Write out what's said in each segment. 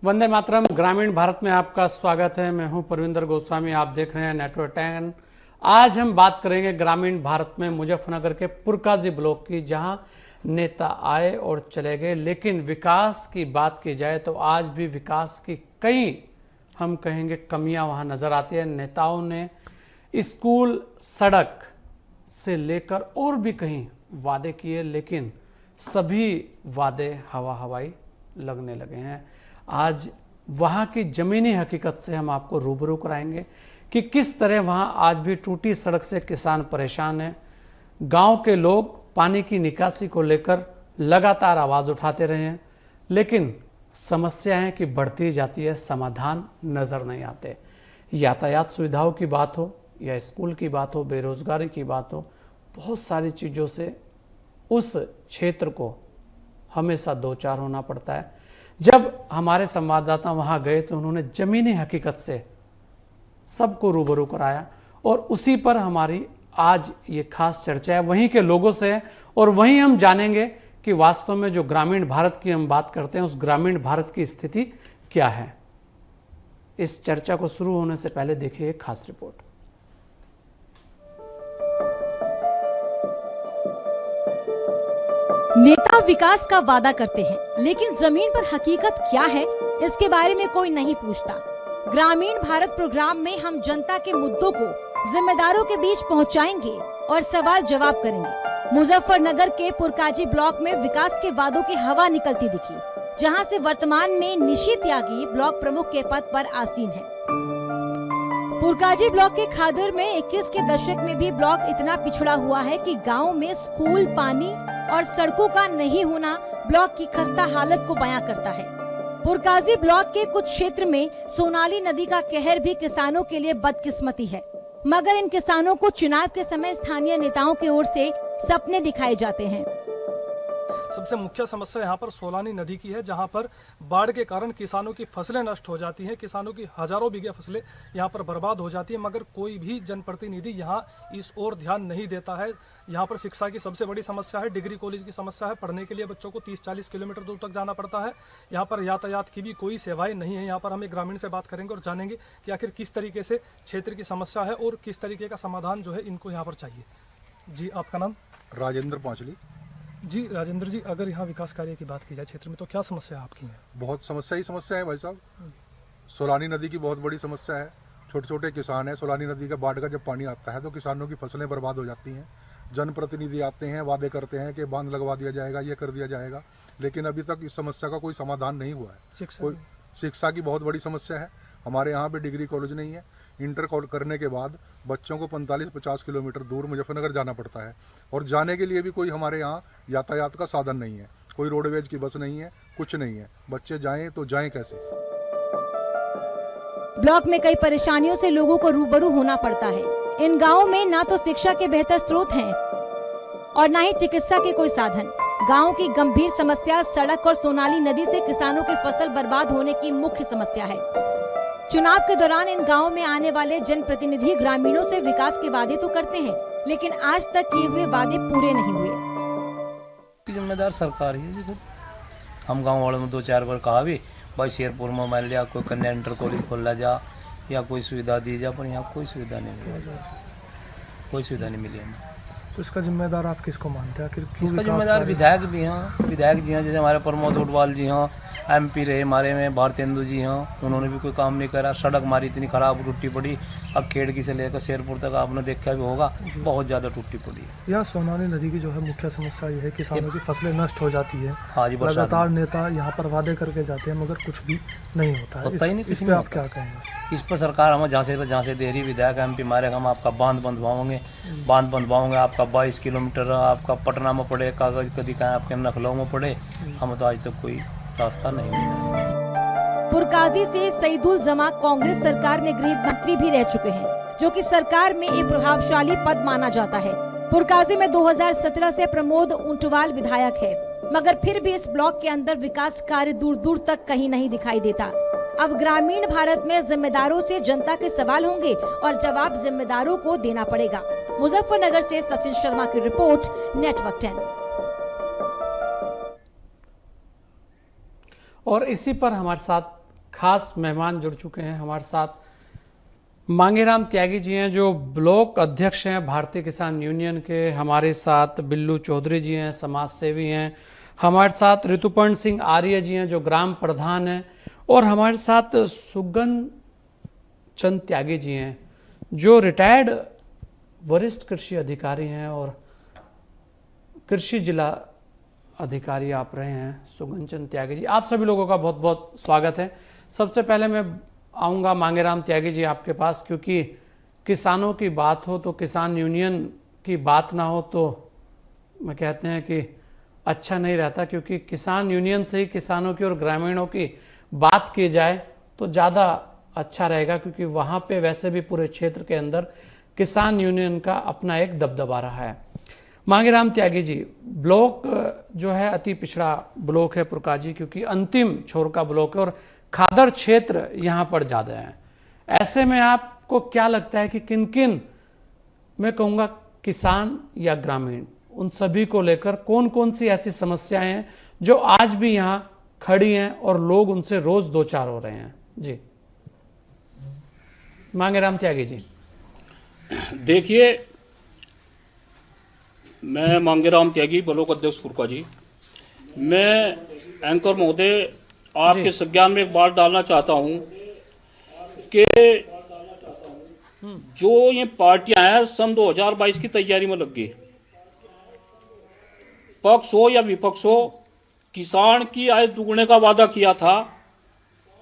वंदे मातरम। ग्रामीण भारत में आपका स्वागत है। मैं हूं परविंदर गोस्वामी, आप देख रहे हैं नेटवर्क 10। आज हम बात करेंगे ग्रामीण भारत में मुजफ्फरनगर के पुरकाजी ब्लॉक की, जहां नेता आए और चले गए, लेकिन विकास की बात की जाए तो आज भी विकास की कई, हम कहेंगे, कमियां वहां नजर आती है। नेताओं ने स्कूल, सड़क से लेकर और भी कहीं वादे किए, लेकिन सभी वादे हवा हवाई लगने लगे हैं। आज वहाँ की ज़मीनी हकीकत से हम आपको रूबरू कराएंगे कि किस तरह वहाँ आज भी टूटी सड़क से किसान परेशान हैं। गांव के लोग पानी की निकासी को लेकर लगातार आवाज़ उठाते रहे हैं, लेकिन समस्या है कि बढ़ती जाती है, समाधान नज़र नहीं आते। यातायात सुविधाओं की बात हो या स्कूल की बात हो, बेरोज़गारी की बात हो, बहुत सारी चीज़ों से उस क्षेत्र को हमेशा दो चार होना पड़ता है। जब हमारे संवाददाता वहां गए तो उन्होंने ज़मीनी हकीकत से सबको रूबरू कराया और उसी पर हमारी आज ये खास चर्चा है, वहीं के लोगों से है। और वहीं हम जानेंगे कि वास्तव में जो ग्रामीण भारत की हम बात करते हैं, उस ग्रामीण भारत की स्थिति क्या है। इस चर्चा को शुरू होने से पहले देखिए एक खास रिपोर्ट। नेता विकास का वादा करते हैं, लेकिन जमीन पर हकीकत क्या है, इसके बारे में कोई नहीं पूछता। ग्रामीण भारत प्रोग्राम में हम जनता के मुद्दों को जिम्मेदारों के बीच पहुंचाएंगे और सवाल जवाब करेंगे। मुजफ्फरनगर के पुरकाजी ब्लॉक में विकास के वादों की हवा निकलती दिखी, जहां से वर्तमान में निशी त्यागी ब्लॉक प्रमुख के पद पर आसीन है। पुरकाजी ब्लॉक के खादर में 21 के दशक में भी ब्लॉक इतना पिछड़ा हुआ है कि गाँव में स्कूल, पानी और सड़कों का नहीं होना ब्लॉक की खस्ता हालत को बयां करता है। पुरकाजी ब्लॉक के कुछ क्षेत्र में सोनाली नदी का कहर भी किसानों के लिए बदकिस्मती है, मगर इन किसानों को चुनाव के समय स्थानीय नेताओं की ओर से सपने दिखाए जाते हैं। सबसे मुख्य समस्या यहाँ पर सोलानी नदी की है, जहाँ पर बाढ़ के कारण किसानों की फसलें नष्ट हो जाती हैं। किसानों की हजारों बीघे फसलें यहाँ पर बर्बाद हो जाती है, मगर कोई भी जनप्रतिनिधि यहाँ इस ओर ध्यान नहीं देता है। यहाँ पर शिक्षा की सबसे बड़ी समस्या है, डिग्री कॉलेज की समस्या है। पढ़ने के लिए बच्चों को 30-40 किलोमीटर दूर तक जाना पड़ता है। यहाँ पर यातायात की भी कोई सेवाएं नहीं है। यहाँ पर हम एक ग्रामीण से बात करेंगे और जानेंगे कि आखिर किस तरीके से क्षेत्र की समस्या है और किस तरीके का समाधान जो है इनको यहाँ पर चाहिए। जी, आपका नाम? राजेंद्र पांचली। जी राजेंद्र जी, अगर यहाँ विकास कार्य की बात की जाए क्षेत्र में, तो क्या समस्या आपकी है? बहुत समस्या ही समस्या है भाई साहब। सोलानी नदी की बहुत बड़ी समस्या है। छोटे छोटे किसान हैं, सोलानी नदी का बाढ़ का जब पानी आता है तो किसानों की फसलें बर्बाद हो जाती हैं। जनप्रतिनिधि आते हैं, वादे करते हैं कि बांध लगवा दिया जाएगा, ये कर दिया जाएगा, लेकिन अभी तक इस समस्या का कोई समाधान नहीं हुआ है। शिक्षा की बहुत बड़ी समस्या है। हमारे यहाँ पे डिग्री कॉलेज नहीं है। इंटर करने के बाद बच्चों को 45-50 किलोमीटर दूर मुजफ्फरनगर जाना पड़ता है, और जाने के लिए भी कोई हमारे यहाँ यातायात का साधन नहीं है। कोई रोडवेज की बस नहीं है, कुछ नहीं है। बच्चे जाएं तो जाएं कैसे? ब्लॉक में कई परेशानियों से लोगों को रूबरू होना पड़ता है। इन गाँवों में ना तो शिक्षा के बेहतर स्रोत हैं और ना ही चिकित्सा के कोई साधन। गाँव की गंभीर समस्या सड़क और सोनाली नदी से किसानों की फसल बर्बाद होने की मुख्य समस्या है। चुनाव के दौरान इन गाँवों में आने वाले जनप्रतिनिधि ग्रामीणों से विकास के वादे तो करते हैं, लेकिन आज तक किए हुए वादे पूरे नहीं हुए। जिम्मेदार सरकार ही है। हम गांव वालों में 2-4 बार कहा भी, भाई शेरपुर में मान लिया कोई कन्या इंटर कॉलेज खोला जा या कोई सुविधा दी जा, पर यहाँ कोई सुविधा नहीं मिली, कोई सुविधा नहीं मिली हमें। तो इसका जिम्मेदार आप किसको मानते हैं? इसका जिम्मेदार विधायक भी हैं, विधायक जी हैं, जैसे हमारे प्रमोद उटवाल जी हैं, MP रहे हमारे में भारतेंदु जी हैं, उन्होंने भी कोई काम नहीं करा। सड़क हमारी इतनी खराब टूटी पड़ी, अब खेड़की से लेकर शेरपुर तक आपने देखा भी होगा, बहुत ज़्यादा टूटी पड़ी है। यहाँ सोनाली नदी की जो है मुख्य समस्या ये है, किसानों की फसलें नष्ट हो जाती है। हाँ जी, लगातार नेता यहाँ पर वादे करके जाते हैं, मगर कुछ भी नहीं होता है। इस पे आप क्या कहेंगे? इस पर सरकार हमें जहाँ से दे रही, विधायक MP मारे, हम आपका बांध बंधवाओगे, आपका 22 किलोमीटर आपका पटना में पड़े, कागज कभी कहीं आपके नखलऊ में पड़े, हमें तो आज तक कोई रास्ता नहीं मिला। पुरकाजी से सईदुल जमा कांग्रेस सरकार में गृह मंत्री भी रह चुके हैं, जो कि सरकार में एक प्रभावशाली पद माना जाता है। पुरकाजी में 2017 से प्रमोद उटवाल विधायक है, मगर फिर भी इस ब्लॉक के अंदर विकास कार्य दूर दूर तक कहीं नहीं दिखाई देता। अब ग्रामीण भारत में जिम्मेदारों से जनता के सवाल होंगे और जवाब जिम्मेदारों को देना पड़ेगा। मुजफ्फरनगर से सचिन शर्मा की रिपोर्ट, नेटवर्क 10। और इसी पर हमारे साथ खास मेहमान जुड़ चुके हैं हमारे साथ। मांगेराम त्यागी जी हैं जो ब्लॉक अध्यक्ष हैं भारतीय किसान यूनियन के। हमारे साथ बिल्लू चौधरी जी हैं, समाज सेवी हैं। हमारे साथ ऋतुपर्ण सिंह आर्य जी हैं जो ग्राम प्रधान हैं। और हमारे साथ सुगन चंद त्यागी जी हैं जो रिटायर्ड वरिष्ठ कृषि अधिकारी हैं और कृषि जिला अधिकारी आप रहे हैं। सुगन चंद त्यागी जी, आप सभी लोगों का बहुत बहुत स्वागत है। सबसे पहले मैं आऊँगा मांगेराम त्यागी जी आपके पास, क्योंकि किसानों की बात हो तो किसान यूनियन की बात ना हो तो मैं कहते हैं कि अच्छा नहीं रहता, क्योंकि किसान यूनियन से ही किसानों की और ग्रामीणों की बात की जाए तो ज़्यादा अच्छा रहेगा, क्योंकि वहाँ पे वैसे भी पूरे क्षेत्र के अंदर किसान यूनियन का अपना एक दबदबा रहा है। मांगेराम त्यागी जी, ब्लॉक जो है अति पिछड़ा ब्लॉक है पुरकाजी, क्योंकि अंतिम छोर का ब्लॉक है और खादर क्षेत्र यहाँ पर ज़्यादा है। ऐसे में आपको क्या लगता है कि किन किन, मैं कहूँगा किसान या ग्रामीण, उन सभी को लेकर कौन कौन सी ऐसी समस्याएं हैं जो आज भी यहाँ खड़ी हैं और लोग उनसे रोज दो चार हो रहे हैं? जी मांगेराम त्यागी जी। देखिए, मैं मांगेराम त्यागी, ब्लॉक अध्यक्ष पुरकाजी। मैं एंकर महोदय आपके संज्ञान में एक बात डालना चाहता हूं कि जो ये पार्टियां हैं सन 2022 की तैयारी में लग गई। पक्ष हो या विपक्ष हो, किसान की आय दुगने का वादा किया था,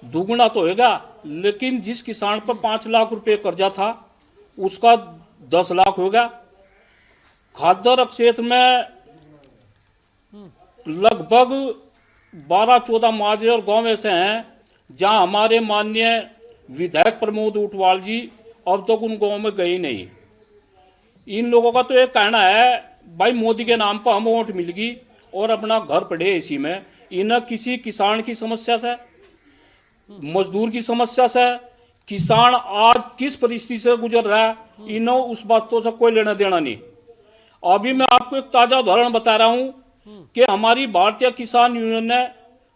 दुगना तो होगा, लेकिन जिस किसान पर 5 लाख रुपए कर्जा था उसका 10 लाख होगा। खादर क्षेत्र में लगभग 12-14 माजरे और गांव ऐसे हैं जहां हमारे माननीय विधायक प्रमोद ऊंटवाल जी अब तक उन गांव में गए नहीं। इन लोगों का तो एक कहना है भाई मोदी के नाम पर हम वोट मिल गई और अपना घर पड़े इसी में। इन्हें किसी किसान की समस्या से, मजदूर की समस्या से, किसान आज किस परिस्थिति से गुजर रहा है, इन्हें उस बातों से कोई लेना देना नहीं। अभी मैं आपको एक ताजा उदाहरण बता रहा हूं कि हमारी भारतीय किसान यूनियन ने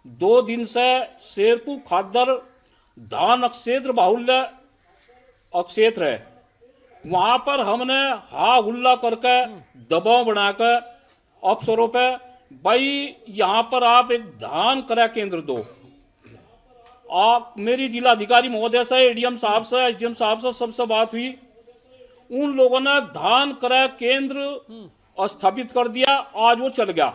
2 दिन से शेरपुर खादर धान क्षेत्र बाहुल्य क्षेत्र है, वहां पर हमने हा हुल्ला करके दबाव बनाकर अफसरों पे, भाई यहां पर आप एक धान क्रय केंद्र दो। आप मेरी जिला अधिकारी महोदय से, एडीएम साहब से, एसडीएम साहब से सबसे बात हुई। उन लोगों ने धान क्रय केंद्र स्थापित कर दिया, आज वो चल गया।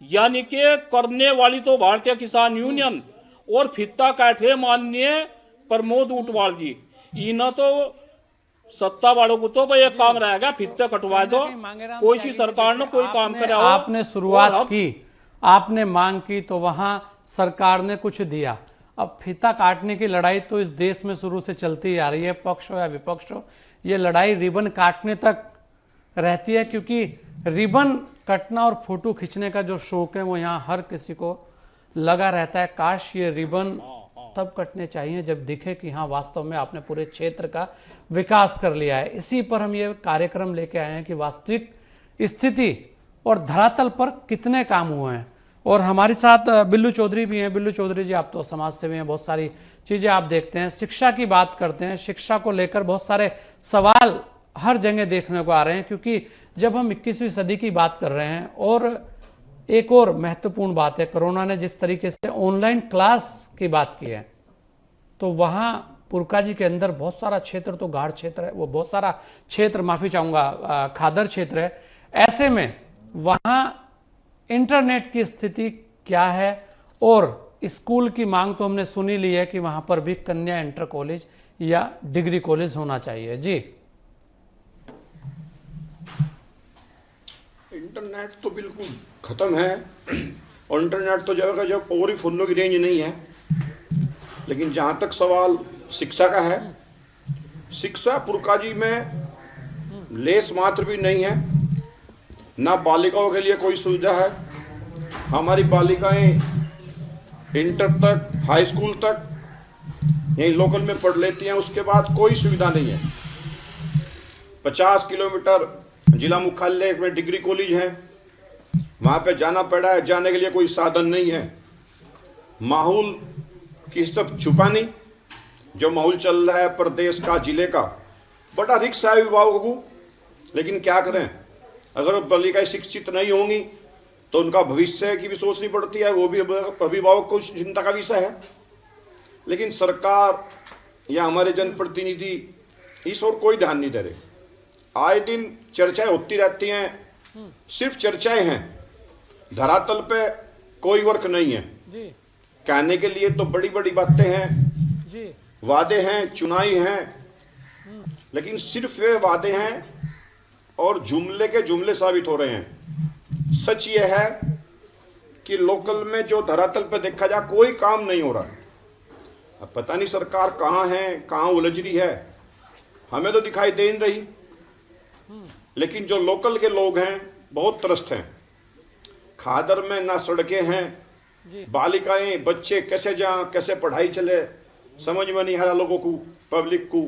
यानी कि करने वाली तो भारतीय किसान यूनियन और फित्ता काटे माननीय प्रमोद ऊंटवाल जी। इन्हें तो सत्ता वालों को तो भाई एक काम रहेगा, फित्ते कटवा दो, कोई सी सरकार ने कोई काम करे। आपने शुरुआत की, आपने मांग की तो वहां सरकार ने कुछ दिया। अब फीता काटने की लड़ाई तो इस देश में शुरू से चलती आ रही है, पक्ष हो या विपक्ष हो। ये लड़ाई रिबन काटने तक रहती है, क्योंकि रिबन कटना और फोटो खींचने का जो शौक है वो यहाँ हर किसी को लगा रहता है। काश ये रिबन तब कटने चाहिए जब दिखे कि हाँ वास्तव में आपने पूरे क्षेत्र का विकास कर लिया है। इसी पर हम ये कार्यक्रम लेके आए हैं कि वास्तविक स्थिति और धरातल पर कितने काम हुए हैं। और हमारे साथ बिल्लू चौधरी भी हैं। बिल्लू चौधरी जी, आप तो समाज सेवी हैं, बहुत सारी चीज़ें आप देखते हैं, शिक्षा की बात करते हैं। शिक्षा को लेकर बहुत सारे सवाल हर जगह देखने को आ रहे हैं, क्योंकि जब हम 21वीं सदी की बात कर रहे हैं और एक और महत्वपूर्ण बात है, कोरोना ने जिस तरीके से ऑनलाइन क्लास की बात की है, तो वहाँ पुरकाजी के अंदर बहुत सारा क्षेत्र तो गाढ़ क्षेत्र है, वो बहुत सारा क्षेत्र, माफ़ी चाहूँगा, खादर क्षेत्र है। ऐसे में वहाँ इंटरनेट की स्थिति क्या है? और स्कूल की मांग तो हमने सुनी ली है कि वहाँ पर भी कन्या इंटर कॉलेज या डिग्री कॉलेज होना चाहिए। जी, इंटरनेट तो बिल्कुल ख़त्म है, और इंटरनेट तो जगह जब पूरी फुल्लों की रेंज नहीं है। लेकिन जहाँ तक सवाल शिक्षा का है, शिक्षा पुरकाजी में लेस मात्र भी नहीं है, ना बालिकाओं के लिए कोई सुविधा है। हमारी बालिकाएं इंटर तक, हाई स्कूल तक यहीं लोकल में पढ़ लेती हैं, उसके बाद कोई सुविधा नहीं है। 50 किलोमीटर जिला मुख्यालय में डिग्री कॉलेज है, वहाँ पे जाना पड़ा है, जाने के लिए कोई साधन नहीं है। माहौल कि सब छुपा नहीं। जो माहौल चल रहा है प्रदेश का, जिले का, बड़ा रिक्स है अभिभावकों को, लेकिन क्या करें, अगर बालिकाएं शिक्षित नहीं होंगी तो उनका भविष्य की भी सोचनी पड़ती है, वो भी अभिभावक को चिंता का विषय है। लेकिन सरकार या हमारे जनप्रतिनिधि इस ओर कोई ध्यान नहीं दे रहे। आए दिन चर्चाएं होती रहती हैं, सिर्फ चर्चाएं हैं, धरातल पे कोई वर्क नहीं है। जी कहने के लिए तो बड़ी बड़ी बातें हैं, जी वादे हैं, चुनाई हैं, लेकिन सिर्फ वे वादे हैं और जुमले के जुमले साबित हो रहे हैं। सच ये है कि लोकल में जो धरातल पे देखा जाए कोई काम नहीं हो रहा है। अब पता नहीं सरकार कहाँ है, कहाँ उलझ रही है, हमें तो दिखाई दे नहीं रही। लेकिन जो लोकल के लोग हैं बहुत त्रस्त हैं। खादर में ना सड़कें हैं, बालिकाएं बच्चे कैसे जाएं, कैसे पढ़ाई चले, समझ में नहीं आ रहा लोगों को, पब्लिक को।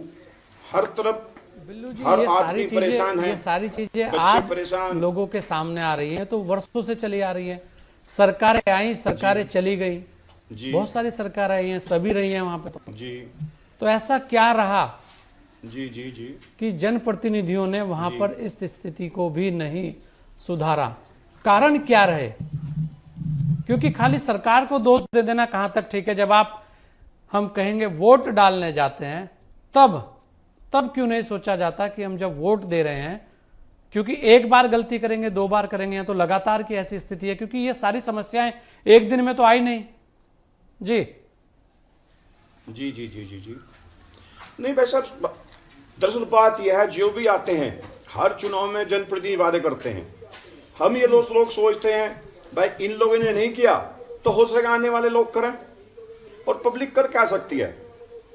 हर तरफ बिल्लू जी, हर ये सारी आदमी चीजें परेशान है, ये सारी चीजें बच्चे आज परेशान। लोगों के सामने आ रही हैं, तो वर्षों से चली आ रही है। सरकारें आई, सरकारें चली गई, जी बहुत सारी सरकार आई हैं, सभी रही हैं वहां पे। जी तो ऐसा क्या रहा जी जी जी कि जनप्रतिनिधियों ने वहां पर इस स्थिति को भी नहीं सुधारा? कारण क्या रहे? क्योंकि खाली सरकार को दोष दे देना कहां तक ठीक है? जब आप हम कहेंगे वोट डालने जाते हैं, तब क्यों नहीं सोचा जाता कि हम जब वोट दे रहे हैं, क्योंकि एक बार गलती करेंगे, 2 बार करेंगे, तो लगातार की ऐसी स्थिति है, क्योंकि ये सारी समस्याएं एक दिन में तो आई नहीं। जी जी जी जी जी जी नहीं भाई साहब, दरअसल बात यह है, जो भी आते हैं हर चुनाव में जनप्रतिनिधि वादे करते हैं। हम ये लोग सोचते हैं भाई इन लोगों ने नहीं किया तो हो सकेगा आने वाले लोग करें, और पब्लिक कर क्या सकती है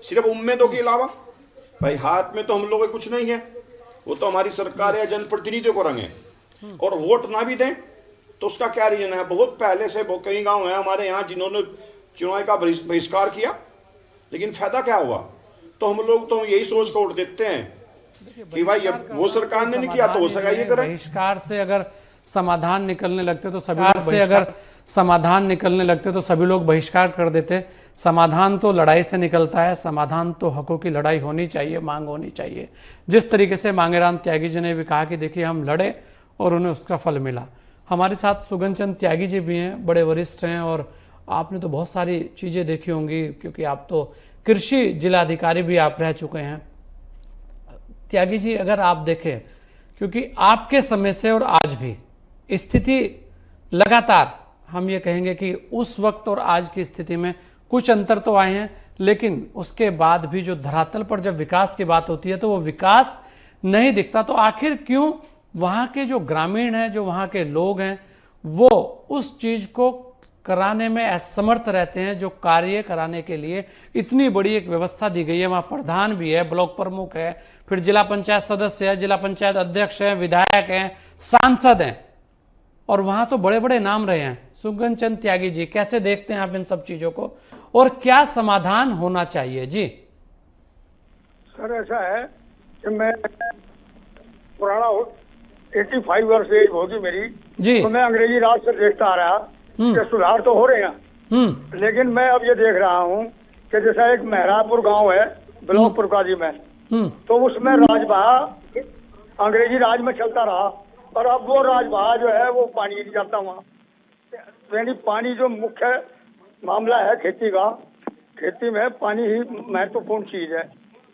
सिर्फ उम्मीदों के अलावा? भाई हाथ में तो हम लोगों के कुछ नहीं है, वो तो हमारी सरकार या जनप्रतिनिधियों को रंगे। और वोट ना भी दें तो उसका क्या रीजन है? बहुत पहले से कई गांव हैं हमारे यहाँ जिन्होंने चुनाव का बहिष्कार किया, लेकिन फायदा क्या हुआ? तो हम लोग तो यही सोच कर वोट देते हैं कि भाई अब वो सरकार ने नहीं किया तो हो सका ये करें। बहिष्कार से अगर समाधान निकलने लगते तो सभी लोग बहिष्कार कर देते। समाधान तो लड़ाई से निकलता है, समाधान तो हकों की लड़ाई होनी चाहिए, मांग होनी चाहिए। जिस तरीके से मांगेराम त्यागी जी ने भी कहा कि देखिए हम लड़े और उन्हें उसका फल मिला। हमारे साथ सुगन चंद त्यागी जी भी हैं, बड़े वरिष्ठ हैं, और आपने तो बहुत सारी चीज़ें देखी होंगी, क्योंकि आप तो कृषि जिलाधिकारी भी आप रह चुके हैं। त्यागी जी, अगर आप देखें, क्योंकि आपके समय से और आज भी स्थिति लगातार, हम ये कहेंगे कि उस वक्त और आज की स्थिति में कुछ अंतर तो आए हैं, लेकिन उसके बाद भी जो धरातल पर जब विकास की बात होती है तो वो विकास नहीं दिखता। तो आखिर क्यों वहाँ के जो ग्रामीण हैं, जो वहाँ के लोग हैं, वो उस चीज को कराने में असमर्थ रहते हैं जो कार्य कराने के लिए इतनी बड़ी एक व्यवस्था दी गई है? वहाँ प्रधान भी है, ब्लॉक प्रमुख है, फिर जिला पंचायत सदस्य है, जिला पंचायत अध्यक्ष है, विधायक हैं, सांसद हैं, और वहां तो बड़े बड़े नाम रहे हैं। सुगन चंद त्यागी जी, कैसे देखते हैं आप इन सब चीजों को, और क्या समाधान होना चाहिए? जी सर, ऐसा है कि मैं पुराना 85 वर्ष एज होगी मेरी जी, तो मैं अंग्रेजी राज से देखता आ रहा कि सुधार तो हो रहे हैं, लेकिन मैं अब ये देख रहा हूँ कि जैसा एक मेहरापुर गांव है ब्लॉक पुरकाजी में, तो उसमें राजबहा अंग्रेजी राज में चलता रहा, और अब वो राजबहा जो है वो पानी नहीं जाता वहाँ। यानी पानी जो मुख्य मामला है खेती का, खेती में पानी ही महत्वपूर्ण चीज है।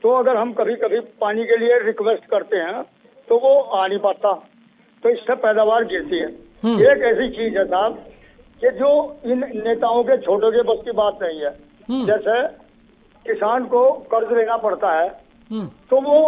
तो अगर हम कभी कभी पानी के लिए रिक्वेस्ट करते हैं तो वो आ नहीं पाता, तो इससे पैदावार गिरती है। एक ऐसी चीज है साहब कि जो इन नेताओं के छोटों के बस की बात नहीं है। जैसे किसान को कर्ज लेना पड़ता है तो वो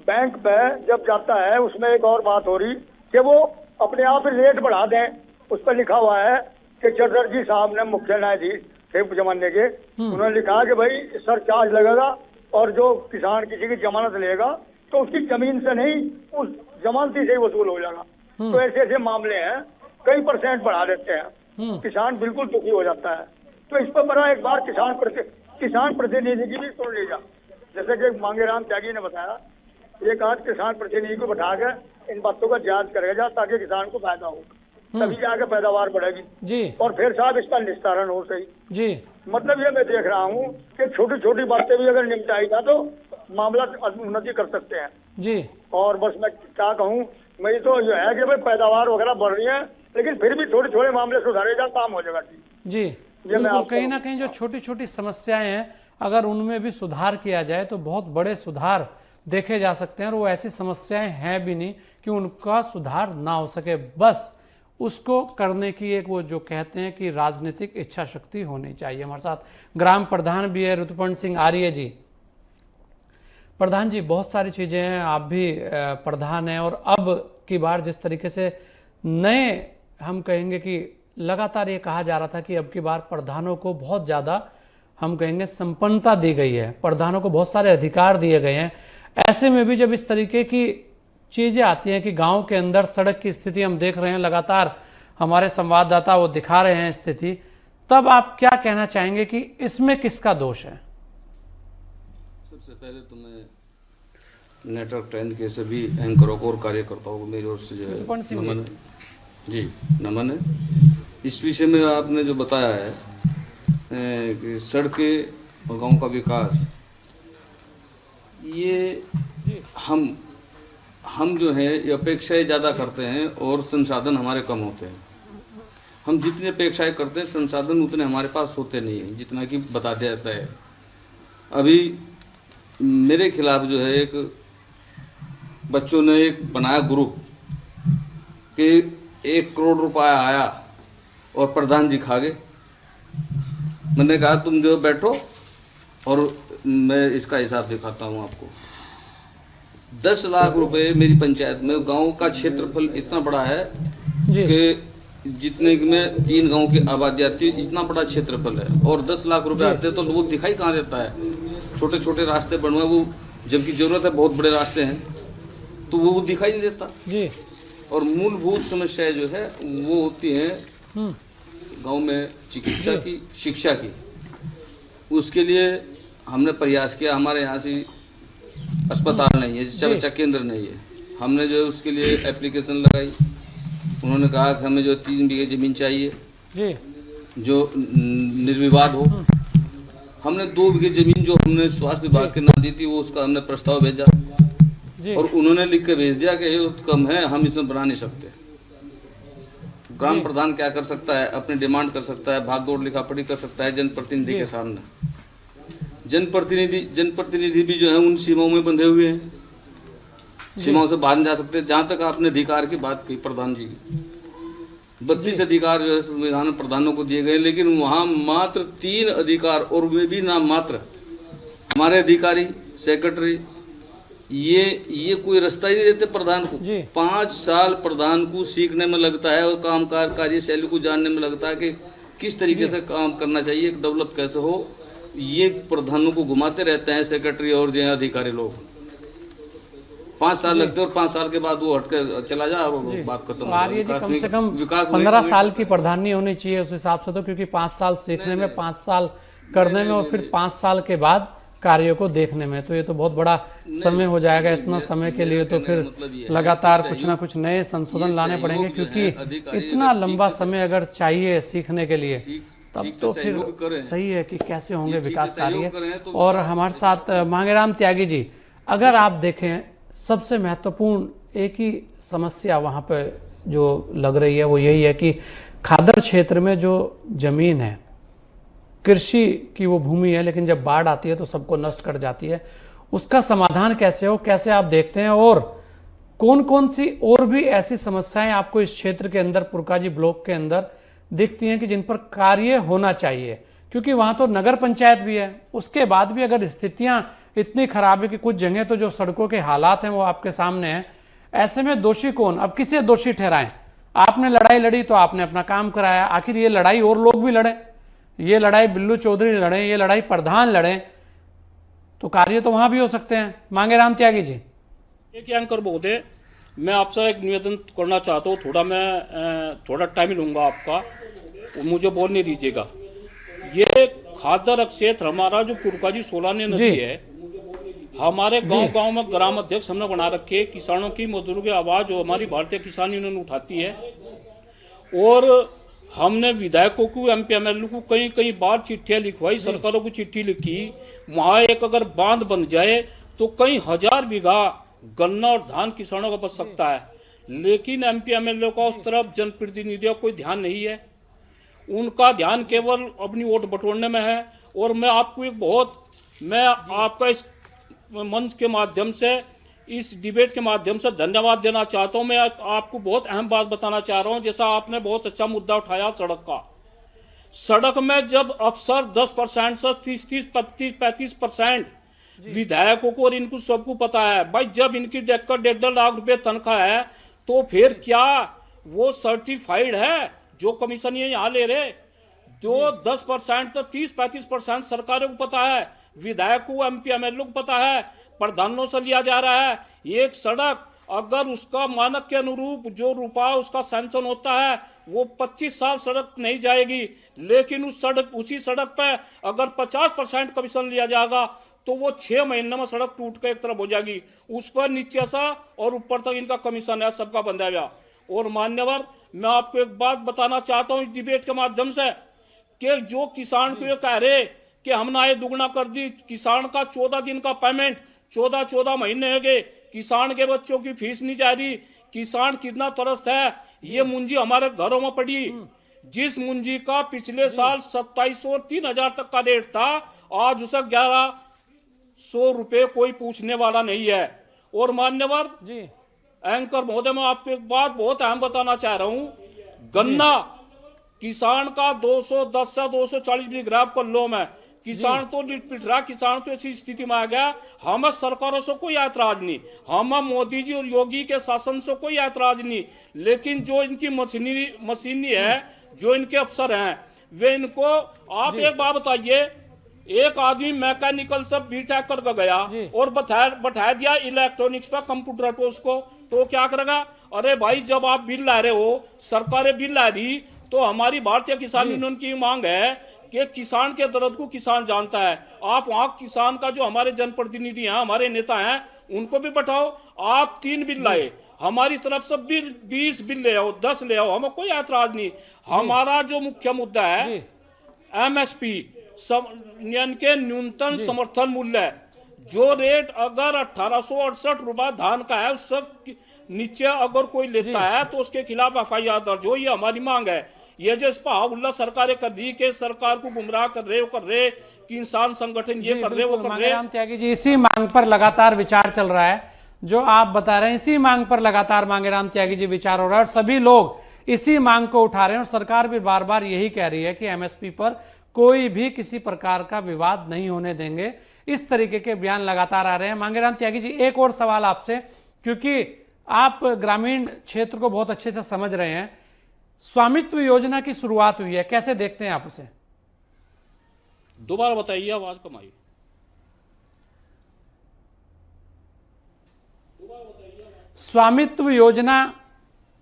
बैंक पे जब जाता है, उसमें एक और बात हो रही कि वो अपने आप रेट बढ़ा दें। उस पर लिखा हुआ है कि चटर्जी साहब ने, मुख्य न्यायाधीश थे जमाने के, उन्होंने लिखा कि भाई सरचार्ज लगेगा और जो किसान किसी की जमानत लेगा तो उसकी जमीन से नहीं, उस जमानती से ही वसूल हो जाएगा। तो ऐसे ऐसे मामले हैं, कई % बढ़ा देते हैं, किसान बिल्कुल दुखी हो जाता है। तो इस पर बड़ा एक बार किसान प्रतिनिधि की भी सुन लीजिए। जैसे कि मांगेराम त्यागी ने बताया, एक आध किसान प्रतिनिधि को बैठा कर इन बातों का जांच करेगा ताकि किसान को फायदा हो। तभी जाके पैदावार बढ़ेगी जी और फिर साहब इसका निस्तारण हो सही। जी मतलब ये मैं देख रहा हूँ कि छोटी छोटी बातें भी अगर निपटाई जाए तो मामला उन्नति कर सकते हैं। जी और बस मैं क्या कहूँ, मेरी तो ये है कि भाई पैदावार वगैरह बढ़ रही है, लेकिन फिर भी थोड़े थोड़े मामले सुधारे जाए, काम हो जाएगा। जी बिल्कुल, कहीं ना कहीं जो छोटी छोटी समस्याएं हैं अगर उनमें भी सुधार किया जाए तो बहुत बड़े सुधार देखे जा सकते हैं। और वो ऐसी समस्याएं हैं भी नहीं कि उनका सुधार ना हो सके, बस उसको करने की एक वो जो कहते हैं कि राजनीतिक इच्छा शक्ति होनी चाहिए। हमारे साथ ग्राम प्रधान भी है ऋतुपर्ण सिंह आर्य जी। प्रधान जी, बहुत सारी चीज़ें हैं, आप भी प्रधान हैं और अब की बार जिस तरीके से नए हम कहेंगे कि लगातार ये कहा जा रहा था कि अब की बार प्रधानों को बहुत ज़्यादा हम कहेंगे संपन्नता दी गई है, प्रधानों को बहुत सारे अधिकार दिए गए हैं। ऐसे में भी जब इस तरीके की चीज़ें आती हैं कि गांव के अंदर सड़क की स्थिति हम देख रहे हैं, लगातार हमारे संवाददाता वो दिखा रहे हैं स्थिति, तब आप क्या कहना चाहेंगे कि इसमें किसका दोष है? सबसे पहले तो मैं नेटवर्क 10 के सभी एंकरों को और कार्यकर्ताओं को मेरी ओर से जो है नमन है। जी नमन है। इस विषय में आपने जो बताया है कि सड़कें और गांव का विकास, ये हम जो है ये अपेक्षाएं ज़्यादा करते हैं और संसाधन हमारे कम होते हैं। हम जितनी अपेक्षाएं करते हैं संसाधन उतने हमारे पास होते नहीं हैं जितना कि बता दिया जाता है। अभी मेरे खिलाफ जो है एक बच्चों ने एक बनाया ग्रुप कि 1 करोड़ रुपया आया और प्रधान जी खा गए। मैंने कहा तुम जो बैठो और मैं इसका हिसाब दिखाता हूँ आपको। 10 लाख रुपए मेरी पंचायत में, गांव का क्षेत्रफल इतना बड़ा है कि जितने में 3 गांव की आबादी आती है, इतना बड़ा क्षेत्रफल है और 10 लाख रुपए आते हैं तो वो दिखाई कहाँ देता है। छोटे छोटे रास्ते बनवाए, वो जबकि जरूरत है बहुत बड़े रास्ते हैं तो वो दिखाई नहीं देता जी। और मूलभूत समस्याएं जो है वो होती हैं गांव में चिकित्सा की, शिक्षा की। उसके लिए हमने प्रयास किया। हमारे यहाँ से अस्पताल नहीं है, शिक्षा बच्चा केंद्र नहीं है। हमने जो उसके लिए एप्लीकेशन लगाई, उन्होंने कहा कि हमें जो 3 बीघे जमीन चाहिए जी, जो निर्विवाद हो। हमने 2 बीघे जमीन जो हमने स्वास्थ्य विभाग के नाम दी थी वो उसका हमने प्रस्ताव भेजा और उन्होंने लिख के भेज दिया कि ये कम है, हम इसमें बना नहीं सकते। ग्राम प्रधान क्या कर सकता है, अपनी डिमांड कर सकता है, भागदौड़ लिखापढ़ी कर सकता है जनप्रतिनिधि के सामने। जनप्रतिनिधि भी जो है उन सीमाओं में बंधे हुए हैं, सीमाओं से बाहर नहीं जा सकते। जहां तक आपने अधिकार की बात की प्रधान जी की, 32 अधिकार जो है संविधान प्रधानों को दिए गए, लेकिन वहां मात्र 3 अधिकार और वे भी नाम मात्र। हमारे अधिकारी, सेक्रेटरी, ये कोई रास्ता ही नहीं देते प्रधान को। 5 साल प्रधान को सीखने में लगता है और कामकाज कार्यशैली को जानने में लगता है कि किस तरीके से काम करना चाहिए, डेवलप कैसे हो। ये प्रधानों को घुमाते रहते हैं सेक्रेटरी और जो अधिकारी लोग। 5 साल लगते हैं और 5 साल के बाद वो हटकर चला जा, बात खत्म। आर्य जी, कम से कम 15 साल की प्रधानी होनी चाहिए उस हिसाब से तो, क्योंकि 5 साल सीखने में, 5 साल करने में और फिर 5 साल के बाद कार्यों को देखने में, तो ये तो बहुत बड़ा समय हो जाएगा। इतना समय के लिए तो फिर लगातार कुछ ना कुछ नए संशोधन लाने पड़ेंगे, क्योंकि इतना लंबा समय अगर चाहिए सीखने के लिए तब तो फिर सही है कि कैसे होंगे विकास कार्य। और हमारे साथ मांगेराम त्यागी जी, अगर आप देखें सबसे महत्वपूर्ण एक ही समस्या वहाँ पे जो लग रही है वो यही है कि खादर क्षेत्र में जो जमीन है, कृषि की वो भूमि है, लेकिन जब बाढ़ आती है तो सबको नष्ट कर जाती है। उसका समाधान कैसे हो, कैसे आप देखते हैं, और कौन कौन सी और भी ऐसी समस्याएं आपको इस क्षेत्र के अंदर, पुरकाजी ब्लॉक के अंदर दिखती हैं कि जिन पर कार्य होना चाहिए? क्योंकि वहां तो नगर पंचायत भी है, उसके बाद भी अगर स्थितियां इतनी खराब है कि कुछ जगह तो जो सड़कों के हालात हैं वो आपके सामने हैं, ऐसे में दोषी कौन? अब किसे दोषी ठहराएं? आपने लड़ाई लड़ी तो आपने अपना काम कराया, आखिर ये लड़ाई और लोग भी लड़े, ये लड़ाई बिल्लू चौधरी लड़े, ये लड़ाई प्रधान लड़े, तो कार्य तो वहां भी हो सकते हैं। मांगेराम त्यागी जी। एक एंकर महोदय, मैं आपसे एक निवेदन करना चाहता हूँ, थोड़ा टाइम लूंगा आपका, मुझे बोलने दीजिएगा। ये खादर क्षेत्र हमारा जो पुरकाजी सोलानी नदी है, हमारे गांव में ग्राम अध्यक्ष हमने बना रखे, किसानों की, मजदूरों की आवाज जो हमारी भारतीय किसान यूनियन उठाती है, और हमने विधायकों को, एमपी एमएलए को कई कई बार चिट्ठियां लिखवाई, सरकारों को चिट्ठी लिखी। वहां एक अगर बांध बन जाए तो कई हजार बीघा गन्ना और धान किसानों का बच सकता है, लेकिन एमपी एमएलए का उस तरफ जनप्रतिनिधियों को कोई ध्यान नहीं है। उनका ध्यान केवल अपनी वोट बटोरने में है। और मैं आपका इस मंच के माध्यम से, इस डिबेट के माध्यम से धन्यवाद देना चाहता हूं। मैं आपको बहुत अहम बात बताना चाह रहा हूं। जैसा आपने बहुत अच्छा मुद्दा उठाया सड़क का, सड़क में जब अफसर 10% से 30-35% विधायकों को और इनको सबको पता है भाई, जब इनकी देखकर 1.5 लाख रुपए तनख्वाह है तो फिर क्या वो सर्टिफाइड है जो कमीशन ये यहाँ ले रहे? जो 10% तो 30-35% सरकारों को पता है, विधायकों को, एमपी एमएलए को पता है, प्रधानों से लिया जा रहा है। एक सड़क अगर उसका मानक के अनुरूप जो रुपया उसका सैंक्शन होता है वो 25 साल सड़क नहीं जाएगी, लेकिन उसी सड़क पे अगर 50% कमीशन लिया जाएगा तो वो 6 महीने में सड़क टूट कर एक तरफ हो जाएगी। उस पर नीचे से और ऊपर तक इनका कमीशन है, सबका बंधा हुआ। और मान्यवर, मैं आपको एक बात बताना चाहता हूं इस डिबेट के माध्यम से कि जो किसान को ये कह रहे कि हमने आय दुगना कर दी, किसान का 14 दिन का पेमेंट 14 महीने हो गए, किसान के बच्चों की फीस नहीं जा रही, किसान कितना तरस्त है। ये मुंजी हमारे घरों में पड़ी, जिस मुंजी का पिछले साल 2700 और 3000 तक का रेट था, आज उसे 1100 रुपए कोई पूछने वाला नहीं है। और मान्यवर जी एंकर महोदय, मैं आपको एक बात बहुत अहम बताना चाह रहा हूं। गन्ना किसान का 210 से 240 मिलीग्राम पर लोम है। किसान तो पिट रहा, किसान तो ऐसी स्थिति में आ गया। हमें सरकारों से कोई ऐतराज नहीं, हमें मोदी जी और योगी के शासन से कोई ऐतराज नहीं, लेकिन जो इनकी मशीनी है, जो इनके अफसर हैं, वे इनको आप एक बात बताइए, एक आदमी मैकेनिकल से बीटेक कर गया और बैठा दिया इलेक्ट्रॉनिक्स पर, कंप्यूटर पे उसको, तो क्या करेगा? अरे भाई, जब आप बिल ला रहे हो, सरकारें बिल ला रही, तो हमारी भारतीय किसान यूनियन की मांग है कि किसान के दर्द को किसान जानता है। आप वहां किसान का जो हमारे जनप्रतिनिधि हैं, हमारे नेता हैं, उनको भी बैठाओ। आप 3 बिल लाए, हमारी तरफ से 20 बिल ले आओ, 10 ले आओ, हमें कोई ऐतराज नहीं। हमारा जो मुख्य मुद्दा है एमएसपी, यानी के न्यूनतम समर्थन मूल्य, जो रेट अगर 1868 रुपए धान का है, उससे नीचे अगर कोई लेता है तो उसके खिलाफ एफआईआर दर्ज हो। ये हमारी मांग है। ये जो इस्पाहुल्ला सरकारें कर दी कि सरकार को गुमराह कर रहे कि इंसान संगठन ये कर रहे, वो कर रहे। मांगेराम त्यागी जी, इसी मांग पर लगातार विचार चल रहा है, जो आप बता रहे हैं, इसी मांग पर लगातार मांगेराम त्यागी जी विचार हो रहा है और सभी लोग इसी मांग को उठा रहे हैं। और सरकार भी बार बार यही कह रही है कि एमएसपी पर कोई भी किसी प्रकार का विवाद नहीं होने देंगे। इस तरीके के बयान लगातार आ रहे हैं। मांगेराम त्यागी जी, एक और सवाल आपसे, क्योंकि आप ग्रामीण क्षेत्र को बहुत अच्छे से समझ रहे हैं। स्वामित्व योजना की शुरुआत हुई है, कैसे देखते हैं आप उसे? दोबारा बताइए, आवाज कम आई। स्वामित्व योजना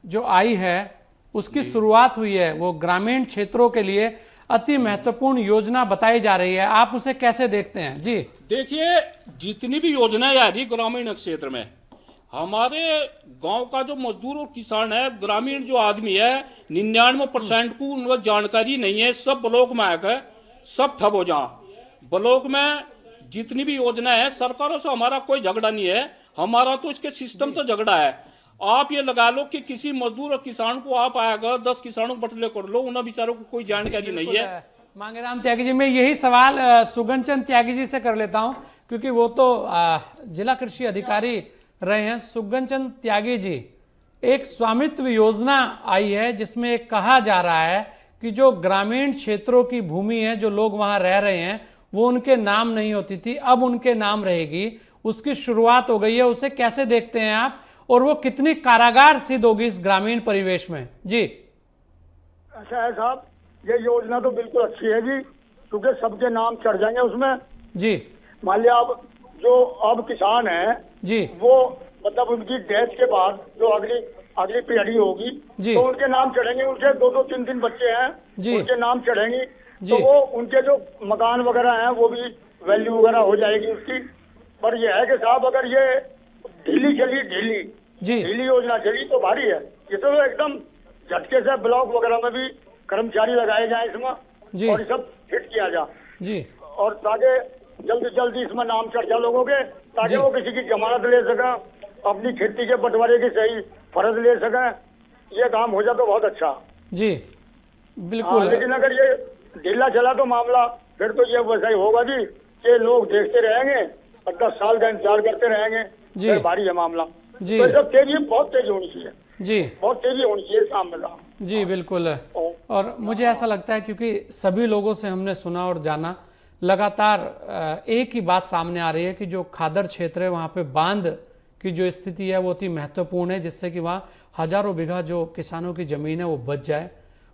जो आई है उसकी शुरुआत हुई है, वो ग्रामीण क्षेत्रों के लिए अति महत्वपूर्ण योजना बताई जा रही है, आप उसे कैसे देखते हैं? जी देखिए, जितनी भी योजनाएं आ रही ग्रामीण क्षेत्र में, हमारे गांव का जो मजदूर और किसान है, ग्रामीण जो आदमी है, 99% को उनको जानकारी नहीं है। सब ब्लॉक में आकर सब ठप हो जा। ब्लॉक में जितनी भी योजना है, सरकारों से हमारा कोई झगड़ा नहीं है, हमारा तो इसके सिस्टम तो झगड़ा है। आप ये लगा लो कि किसी मजदूर और किसान को आप आएगा 10 किसानों को बटले कर लो, उन्हें बेचारों को कोई जानकारी नहीं है। मांगेराम त्यागी जी, मैं यही सवाल सुगन चंद त्यागी जी से कर लेता हूं, क्योंकि वो तो जिला कृषि अधिकारी रहे हैं। सुगन चंद त्यागी जी, एक स्वामित्व योजना आई है जिसमें एक कहा जा रहा है कि जो ग्रामीण क्षेत्रों की भूमि है, जो लोग वहां रह रहे हैं, वो उनके नाम नहीं होती थी, अब उनके नाम रहेगी। उसकी शुरुआत हो गई है, उसे कैसे देखते हैं आप, और वो कितनी कारागार सिद्ध होगी इस ग्रामीण परिवेश में? जी ऐसा है साहब, ये योजना तो बिल्कुल अच्छी है जी, क्योंकि सबके नाम चढ़ जाएंगे उसमें जी। मान लिया अब जो अब किसान है जी, वो मतलब उनकी डेथ के बाद जो अगली पीढ़ी होगी तो उनके नाम चढ़ेंगे। उनके 2-2, 3-3 बच्चे हैं, उनके नाम चढ़ेंगे, तो वो उनके जो मकान वगैरह हैं वो भी वैल्यू वगैरह हो जाएगी उसकी। पर यह है कि साहब, अगर ये ढीली योजना चली तो भारी है। ये तो एकदम झटके से ब्लॉक वगैरह में भी कर्मचारी लगाए जाए इसमें, जी। और ये सब फिट किया जाए, जी और ताकि जल्दी जल्दी इसमें नाम चढ़ जाए लोगों के, ताकि जी। वो किसी की जमानत ले सकें, अपनी खेती के बंटवारे की सही फर्ज ले सकें। ये काम हो जाए तो बहुत अच्छा। जी बिल्कुल। लेकिन अगर ये ढीला चला तो मामला फिर तो ये वैसा ही होगा जी कि लोग देखते रहेंगे और 10 साल का इंतजार करते रहेंगे, जी। फिर भारी है मामला। जी। तो ये सब तेजी, बहुत तेजी होनी चाहिए, जी बहुत तेजी होनी चाहिए काम में। जी बिल्कुल। और मुझे ऐसा लगता है क्योंकि सभी लोगों से हमने सुना और जाना, लगातार एक ही बात सामने आ रही है कि जो खादर क्षेत्र है वहाँ पे बांध की जो स्थिति है वो अति महत्वपूर्ण है, जिससे कि वहाँ हजारों बीघा जो किसानों की जमीन है वो बच जाए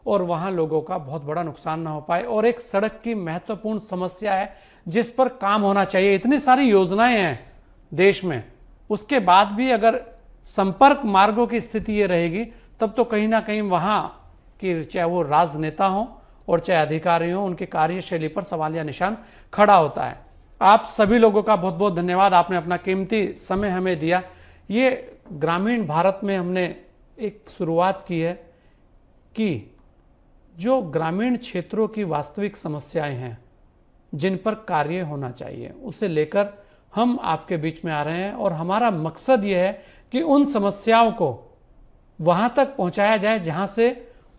और वहाँ लोगों का बहुत बड़ा नुकसान ना हो पाए। और एक सड़क की महत्वपूर्ण समस्या है जिस पर काम होना चाहिए। इतनी सारी योजनाएं हैं देश में, उसके बाद भी अगर संपर्क मार्गों की स्थिति ये रहेगी तब तो कहीं ना कहीं वहाँ की चाहे वो राजनेता हों और चाहे अधिकारी हों, उनकी कार्यशैली पर सवालिया निशान खड़ा होता है। आप सभी लोगों का बहुत बहुत धन्यवाद, आपने अपना कीमती समय हमें दिया। ये ग्रामीण भारत में हमने एक शुरुआत की है कि जो ग्रामीण क्षेत्रों की वास्तविक समस्याएं हैं जिन पर कार्य होना चाहिए, उसे लेकर हम आपके बीच में आ रहे हैं। और हमारा मकसद यह है कि उन समस्याओं को वहां तक पहुंचाया जाए जहां से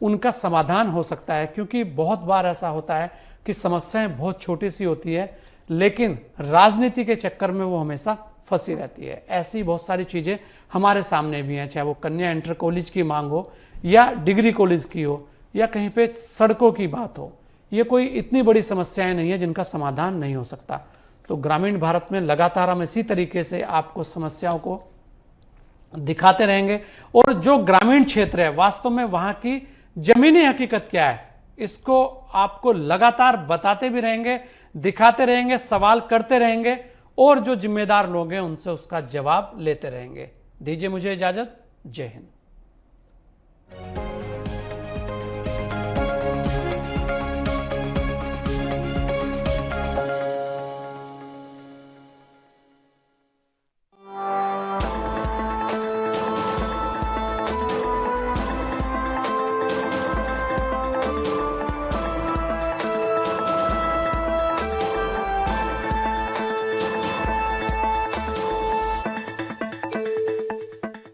उनका समाधान हो सकता है, क्योंकि बहुत बार ऐसा होता है कि समस्याएं बहुत छोटी सी होती है लेकिन राजनीति के चक्कर में वो हमेशा फंसी रहती है। ऐसी बहुत सारी चीजें हमारे सामने भी हैं, चाहे वो कन्या इंटर कॉलेज की मांग हो या डिग्री कॉलेज की हो या कहीं पे सड़कों की बात हो। ये कोई इतनी बड़ी समस्याएं नहीं है जिनका समाधान नहीं हो सकता। तो ग्रामीण भारत में लगातार हम इसी तरीके से आपको समस्याओं को दिखाते रहेंगे और जो ग्रामीण क्षेत्र है वास्तव में वहां की जमीनी हकीकत क्या है इसको आपको लगातार बताते भी रहेंगे, दिखाते रहेंगे, सवाल करते रहेंगे और जो जिम्मेदार लोग हैं उनसे उसका जवाब लेते रहेंगे। दीजिए मुझे इजाजत। जय हिंद।